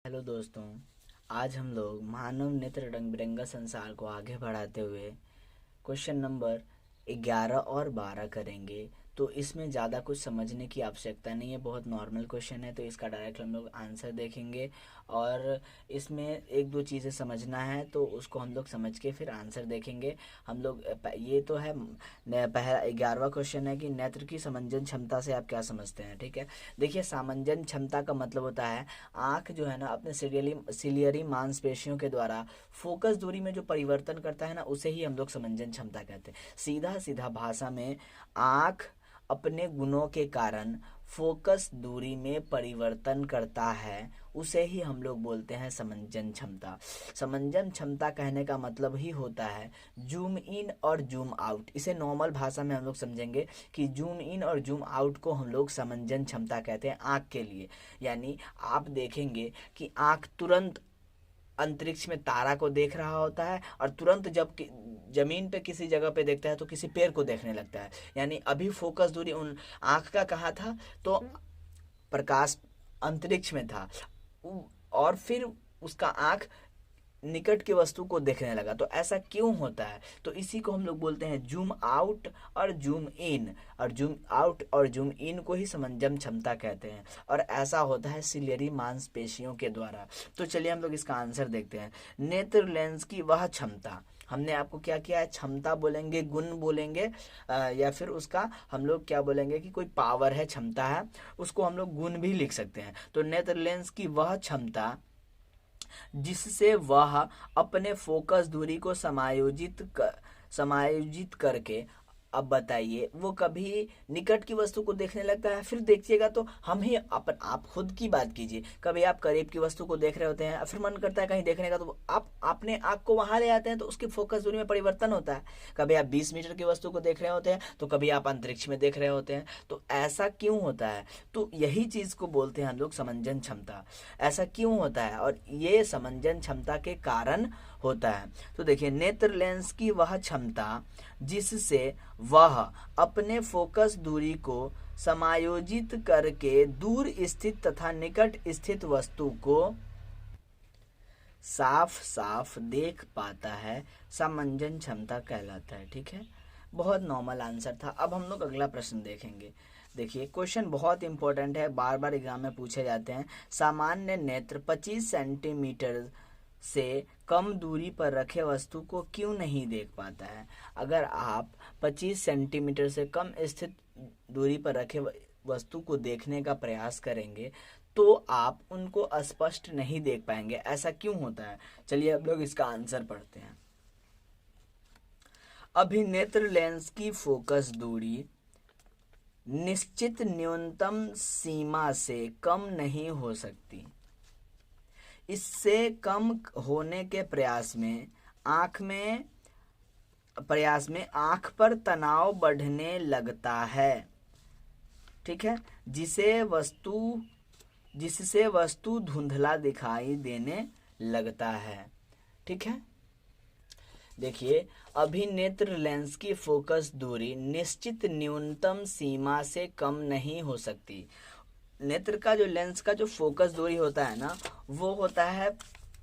Hello दोस्तों। आज हम लोग मानव नेत्र रंग बिरंगा संसार को आगे बढ़ाते हुए क्वेश्चन नंबर 11 और 12 करेंगे। तो इसमें ज़्यादा कुछ समझने की आवश्यकता नहीं है, बहुत नॉर्मल क्वेश्चन है। तो इसका डायरेक्ट हम लोग आंसर देखेंगे और इसमें एक दो चीज़ें समझना है तो उसको हम लोग समझ के फिर आंसर देखेंगे। हम लोग ये तो है पहला 11वां क्वेश्चन है कि नेत्र की समंजन क्षमता से आप क्या समझते हैं। ठीक है, देखिए सामंजन क्षमता का मतलब होता है आँख जो है ना अपने सिलियरी मांसपेशियों के द्वारा फोकस दूरी में जो परिवर्तन करता है ना उसे ही हम लोग समंजन क्षमता कहते हैं। सीधा सीधा भाषा में आँख अपने गुणों के कारण फोकस दूरी में परिवर्तन करता है, उसे ही हम लोग बोलते हैं समंजन क्षमता। समंजन क्षमता कहने का मतलब ही होता है जूम इन और जूम आउट। इसे नॉर्मल भाषा में हम लोग समझेंगे कि जूम इन और जूम आउट को हम लोग समंजन क्षमता कहते हैं आँख के लिए। यानी आप देखेंगे कि आँख तुरंत अंतरिक्ष में तारा को देख रहा होता है और तुरंत जब जमीन पे किसी जगह पे देखता है तो किसी पेड़ को देखने लगता है। यानी अभी फोकस दूरी उन आँख का कहाँ था, तो प्रकाश अंतरिक्ष में था और फिर उसका आँख निकट की वस्तु को देखने लगा। तो ऐसा क्यों होता है, तो इसी को हम लोग बोलते हैं जूम आउट और जूम इन। और जूम आउट और जूम इन को ही समंजन क्षमता कहते हैं और ऐसा होता है सिलियरी मांसपेशियों के द्वारा। तो चलिए हम लोग इसका आंसर देखते हैं। नेत्र लेंस की वह क्षमता, हमने आपको क्या किया है, क्षमता बोलेंगे, गुण बोलेंगे या फिर उसका हम लोग क्या बोलेंगे कि कोई पावर है, क्षमता है, उसको हम लोग गुण भी लिख सकते हैं। तो नेत्र लेंस की वह क्षमता जिससे वह अपने फोकस दूरी को समायोजित करके, अब बताइए, वो कभी निकट की वस्तु को देखने लगता है। फिर देखिएगा तो हम ही आप खुद की बात कीजिए, कभी आप करीब की वस्तु को देख रहे होते हैं फिर मन करता है कहीं देखने का, तो आप अपने आँख को वहां ले आते हैं तो उसकी फोकस दूरी में परिवर्तन होता है। कभी आप 20 मीटर की वस्तु को देख रहे होते हैं तो कभी आप अंतरिक्ष में देख रहे होते हैं। तो ऐसा क्यों होता है, तो यही चीज को बोलते हैं हम लोग समंजन क्षमता। ऐसा क्यों होता है और ये समंजन क्षमता के कारण होता है। तो देखिए नेत्र लेंस की वह क्षमता जिससे वह अपने फोकस दूरी को समायोजित करके दूर स्थित तथा निकट स्थित वस्तु को साफ साफ देख पाता है, समंजन क्षमता कहलाता है। ठीक है, बहुत नॉर्मल आंसर था। अब हम लोग अगला प्रश्न देखेंगे। देखिए क्वेश्चन बहुत इंपॉर्टेंट है, बार बार एग्जाम में पूछे जाते हैं। सामान्य नेत्र 25 सेंटीमीटर से कम दूरी पर रखे वस्तु को क्यों नहीं देख पाता है। अगर आप 25 सेंटीमीटर से कम स्थित दूरी पर रखे वस्तु को देखने का प्रयास करेंगे तो आप उनको स्पष्ट नहीं देख पाएंगे। ऐसा क्यों होता है, चलिए अब लोग इसका आंसर पढ़ते हैं। अभिनेत्र लेंस की फोकस दूरी निश्चित न्यूनतम सीमा से कम नहीं हो सकती। इससे कम होने के प्रयास में आंख पर तनाव बढ़ने लगता है। ठीक है, जिससे वस्तु धुंधला दिखाई देने लगता है। ठीक है, देखिए अभिनेत्र लेंस की फोकस दूरी निश्चित न्यूनतम सीमा से कम नहीं हो सकती। नेत्र का जो लेंस का जो फोकस दूरी होता है ना वो होता है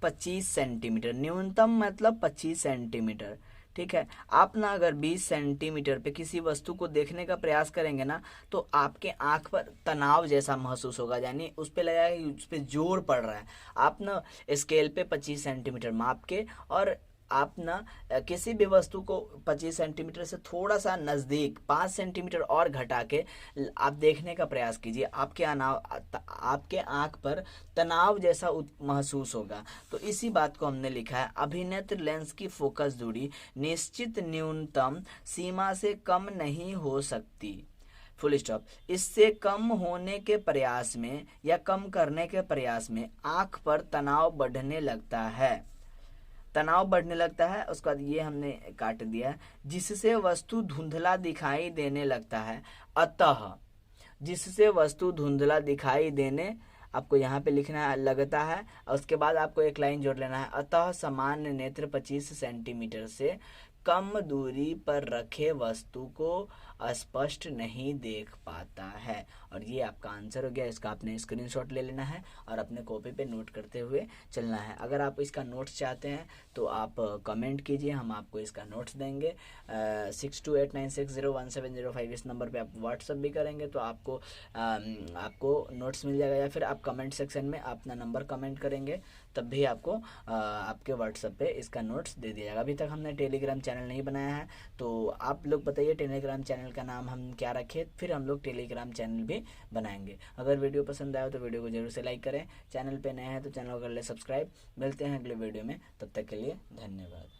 25 सेंटीमीटर। न्यूनतम मतलब 25 सेंटीमीटर। ठीक है, आप ना अगर 20 सेंटीमीटर पे किसी वस्तु को देखने का प्रयास करेंगे ना तो आपके आंख पर तनाव जैसा महसूस होगा, यानी उस पे लगेगा कि उस पे जोर पड़ रहा है। आप ना स्केल पे 25 सेंटीमीटर माप के और आप ना किसी भी वस्तु को 25 सेंटीमीटर से थोड़ा सा नज़दीक 5 सेंटीमीटर और घटा के आप देखने का प्रयास कीजिए। आपके आंख पर तनाव जैसा महसूस होगा। तो इसी बात को हमने लिखा है, अभिनेत्र लेंस की फोकस दूरी निश्चित न्यूनतम सीमा से कम नहीं हो सकती, फुल स्टॉप। इससे कम होने के प्रयास में या कम करने के प्रयास में आंख पर तनाव बढ़ने लगता है। उसके बाद ये हमने काट दिया, जिससे वस्तु धुंधला दिखाई देने लगता है। अतः जिससे वस्तु धुंधला दिखाई देने, आपको यहाँ पे लिखना है लगता है और उसके बाद आपको एक लाइन जोड़ लेना है। अतः सामान्य नेत्र 25 सेंटीमीटर से कम दूरी पर रखे वस्तु को अस्पष्ट नहीं देख पाता है। और ये आपका आंसर हो गया। इसका आपने स्क्रीनशॉट ले लेना है और अपने कॉपी पे नोट करते हुए चलना है। अगर आप इसका नोट्स चाहते हैं तो आप कमेंट कीजिए, हम आपको इसका नोट्स देंगे। 6289601705 इस नंबर पे आप व्हाट्सअप भी करेंगे तो आपको नोट्स मिल जाएगा, या फिर आप कमेंट सेक्शन में अपना नंबर कमेंट करेंगे तब भी आपको आपके व्हाट्सएप पे इसका नोट्स दे दिया जाएगा। अभी तक हमने टेलीग्राम चैनल नहीं बनाया है, तो आप लोग बताइए टेलीग्राम चैनल का नाम हम क्या रखें, फिर हम लोग टेलीग्राम चैनल भी बनाएंगे। अगर वीडियो पसंद आया तो वीडियो को जरूर से लाइक करें, चैनल पे नए हैं तो चैनल को कर ले सब्सक्राइब। मिलते हैं अगले वीडियो में, तब तक के लिए धन्यवाद।